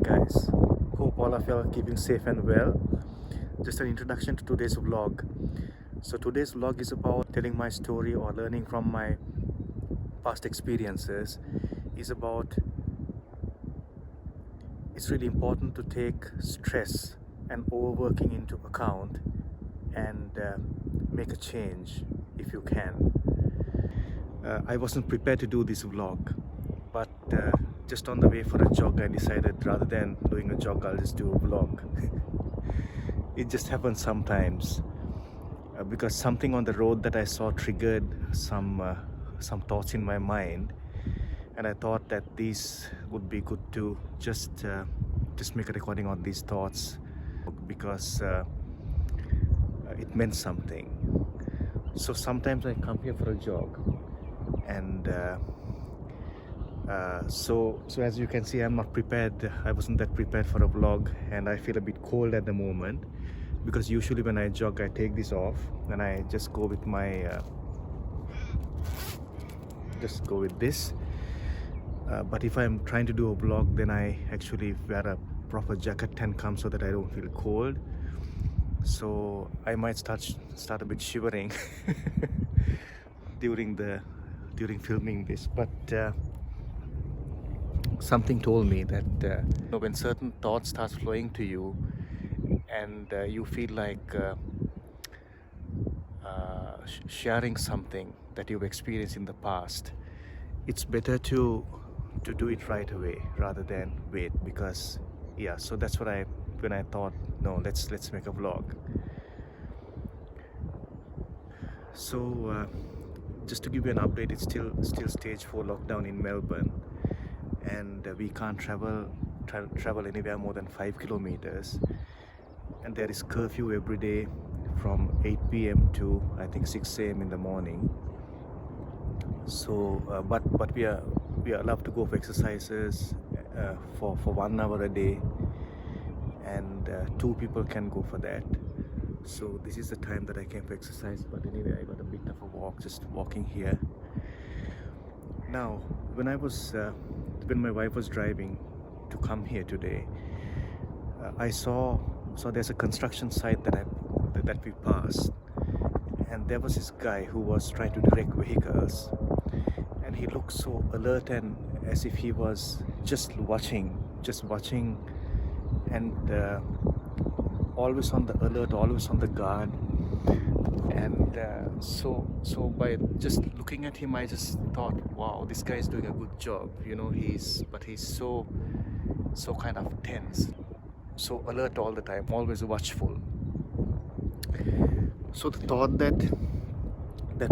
guys, hope all of you are keeping safe and well. Just an introduction to today's vlog. So today's vlog is about telling my story or learning from my past experiences. Is about it's really important to take stress and overworking into account and make a change if you can. I wasn't prepared to do this vlog, but just on the way for a jog I decided rather than doing a jog I'll just do a vlog. It just happens sometimes because something on the road that I saw triggered some thoughts in my mind, and I thought that these would be good to just make a recording on these thoughts because it meant something. So sometimes I come here for a jog, and so as you can see, I'm not prepared. I wasn't that prepared for a vlog, and I feel a bit cold at the moment because usually when I jog I take this off and I just go with my this. But if I'm trying to do a vlog, then I actually wear a proper jacket and come so that I don't feel cold. So I might start a bit shivering during filming this, but something told me that when certain thoughts start flowing to you and you feel like sharing something that you've experienced in the past, it's better to do it right away rather than wait, because so that's what when I thought, no, let's make a vlog. So just to give you an update, it's still stage 4 lockdown in Melbourne, and we can't travel anywhere more than 5 kilometers, and there is curfew every day from 8 p.m. to I think 6 a.m. in the morning. So but we are allowed to go for exercises for 1 hour a day, and 2 people can go for that. So this is the time that I came for exercise, but anyway I got a bit of a walk, just walking here. Now when my wife was driving to come here today, I saw there's a construction site that we passed, and there was this guy who was trying to direct vehicles, and he looked so alert and as if he was just watching and always on the alert, always on the guard. And so by just looking at him I just thought, wow, this guy is doing a good job, he's so kind of tense, so alert all the time, always watchful. So the thought that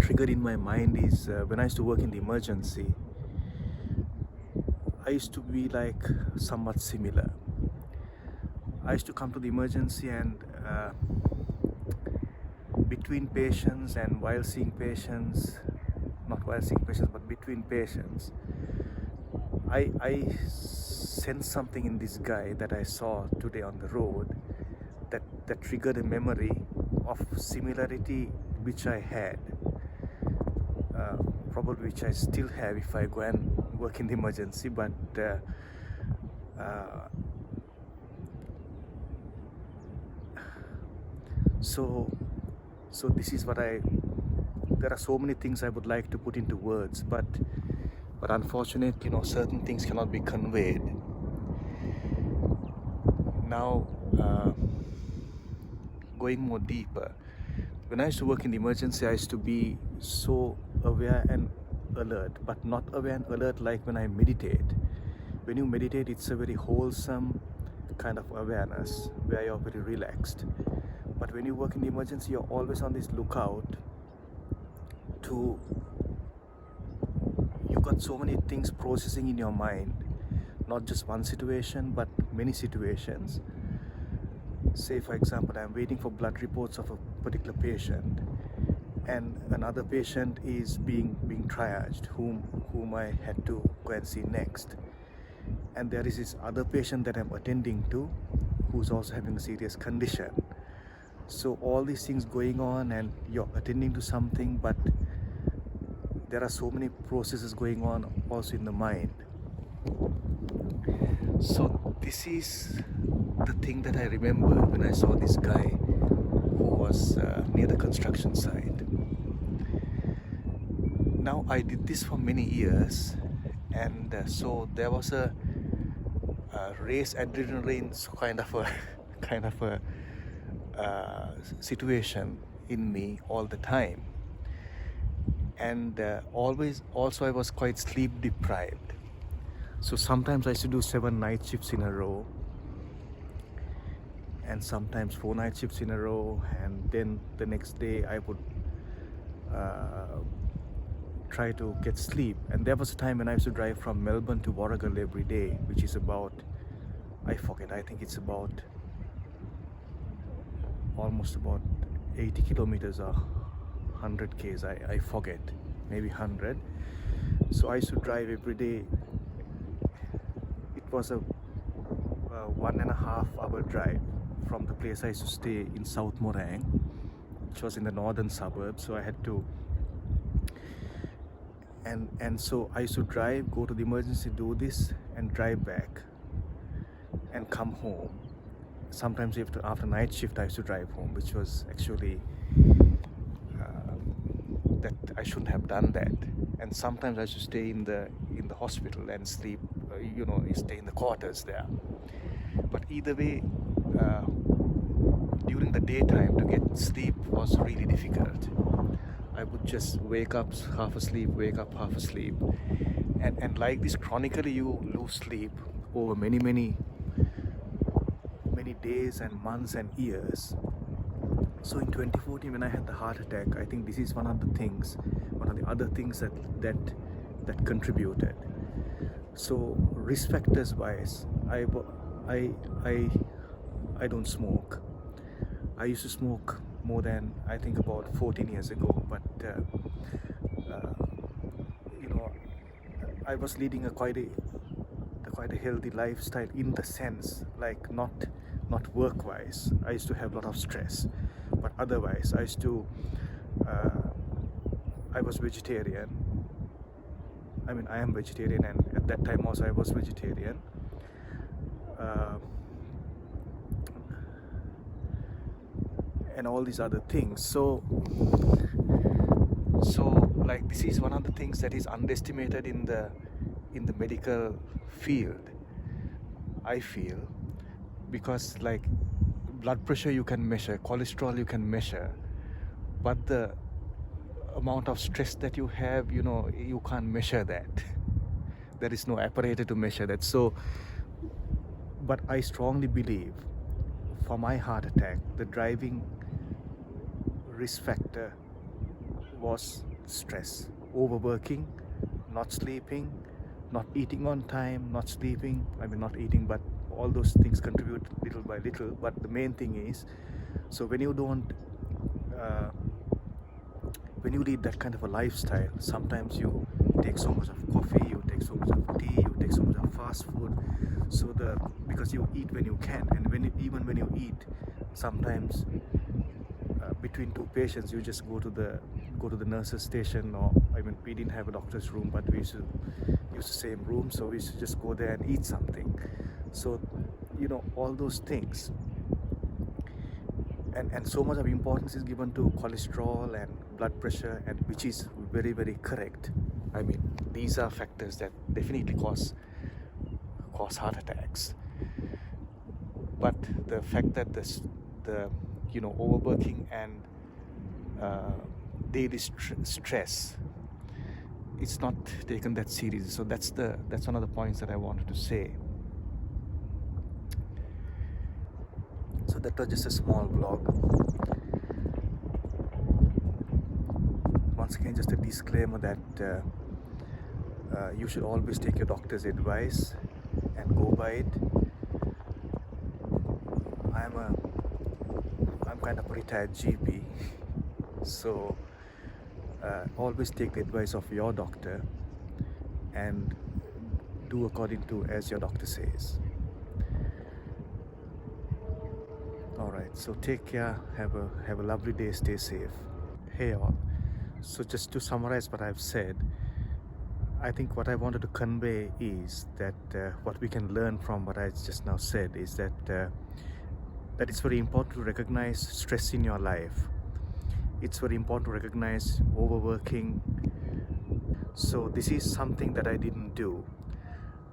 triggered in my mind is when I used to work in the emergency, I used to be like somewhat similar. I used to come to the emergency, and between patients and while seeing patients, not while seeing patients but between patients, I sensed something in this guy that I saw today on the road that triggered a memory of similarity which I had, probably which I still have if I go and work in the emergency, but so this is what there are so many things I would like to put into words, but unfortunately, certain things cannot be conveyed. Now, going more deeper, when I used to work in the emergency, I used to be so aware and alert, but not aware and alert like when I meditate. When you meditate, it's a very wholesome kind of awareness where you're very relaxed. But when you work in the emergency, you're always on this lookout you've got so many things processing in your mind, not just one situation but many situations. Say for example, I'm waiting for blood reports of a particular patient, and another patient is being triaged, whom I had to go and see next, and there is this other patient that I'm attending to who's also having a serious condition. So all these things going on, and you're attending to something, but there are so many processes going on also in the mind. So this is the thing that I remember when I saw this guy who was near the construction site. Now I did this for many years, and so there was a race adrenaline kind of a kind of a situation in me all the time, and always also I was quite sleep deprived. So sometimes I used to do 7 night shifts in a row, and sometimes 4 night shifts in a row, and then the next day I would try to get sleep. And there was a time when I used to drive from Melbourne to Warragul every day, which is about, I think it's about almost about 80 kilometers or 100 k's, I forget, maybe 100. So I used to drive every day. It was a 1.5 hour drive from the place I used to stay in South Morang, which was in the northern suburbs. So I had to, and so I used to drive, go to the emergency, do this, and drive back and come home. Sometimes after night shift I used to drive home, which was actually that I shouldn't have done that. And sometimes I used to stay in the hospital and sleep, stay in the quarters there. But either way, during the daytime to get sleep was really difficult. I would just wake up half asleep, wake up half asleep, and like this chronically you lose sleep over many days and months and years. So in 2014 when I had the heart attack, I think this is one of the other things that contributed. So risk factors wise, I don't smoke. I used to smoke more than, I think, about 14 years ago, but I was leading a quite a healthy lifestyle, in the sense, like not work wise. I used to have a lot of stress, but otherwise I was vegetarian. I mean, I am vegetarian, and at that time also I was vegetarian. And all these other things. So like this is one of the things that is underestimated in the medical field, I feel, because like blood pressure you can measure, cholesterol you can measure, but the amount of stress that you have, you can't measure that. There is no apparatus to measure that. So, but I strongly believe for my heart attack, the driving risk factor was stress, overworking, not sleeping, not eating on time, not sleeping. I mean, not eating, but all those things contribute little by little. But the main thing is, so when you lead that kind of a lifestyle, sometimes you take so much of coffee, you take so much of tea, you take so much of fast food. So because you eat when you can, and even when you eat, sometimes between 2 patients you just go to the nurse's station, or I mean, we didn't have a doctor's room, but we used to use the same room, so we used to just go there and eat something. So all those things, and so much of importance is given to cholesterol and blood pressure, and which is very, very correct. I mean, these are factors that definitely cause heart attacks. But the fact that the overworking and daily stress, it's not taken that seriously. So that's one of the points that I wanted to say. So that was just a small vlog. Once again, just a disclaimer that you should always take your doctor's advice and go by it. I'm kind of a retired GP, so always take the advice of your doctor and do according to as your doctor says. Alright, so take care, have a lovely day, stay safe. Hey all, so just to summarize what I've said, I think what I wanted to convey is that what we can learn from what I just now said is that it's very important to recognize stress in your life. It's very important to recognize overworking. So this is something that I didn't do.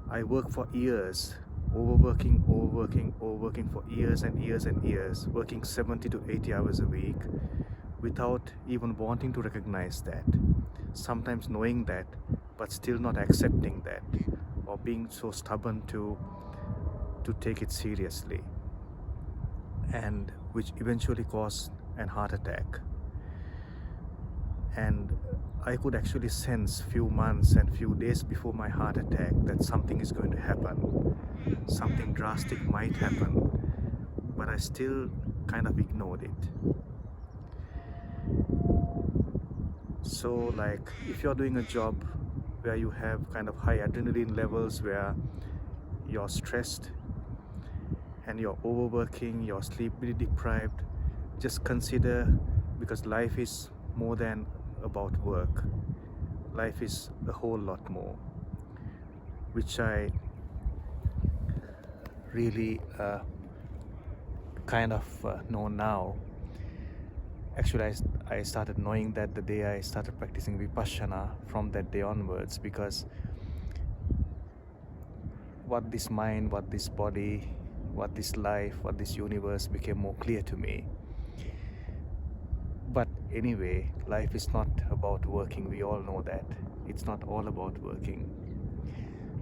I worked for years, overworking for years and years and years, working 70 to 80 hours a week without even wanting to recognize that. Sometimes knowing that, but still not accepting that, or being so stubborn to take it seriously, and which eventually caused an heart attack. And I could actually sense few months and few days before my heart attack that something is going to happen, something drastic might happen, but I still kind of ignored it. So like, if you're doing a job where you have kind of high adrenaline levels, where you're stressed and you're overworking, you're sleep deprived, just consider, because life is more than about work. Life is a whole lot more, which I really kind of know now. Actually, I started knowing that the day I started practicing Vipassana, from that day onwards, because what this mind, what this body, what this life, what this universe became more clear to me. But anyway, life is not about working. We all know that. It's not all about working.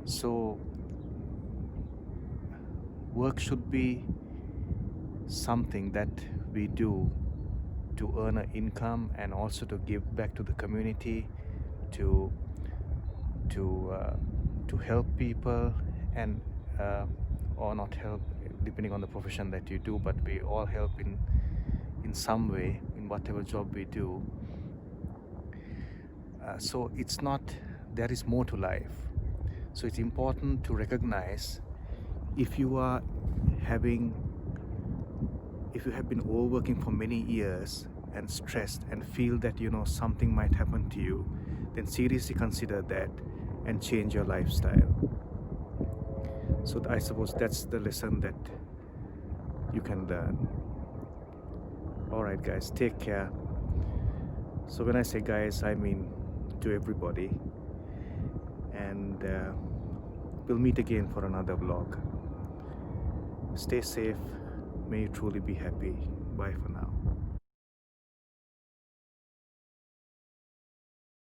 So work should be something that we do to earn an income and also to give back to the community, to help people, and or not help, depending on the profession that you do, but we all help in some way in whatever job we do. So it's not, there is more to life. So it's important to recognize, if you have been overworking for many years and stressed and feel that something might happen to you, then seriously consider that and change your lifestyle. So I suppose that's the lesson that you can learn. Alright guys, take care. So when I say guys, I mean to everybody, and we'll meet again for another vlog. Stay safe, may you truly be happy. Bye for now.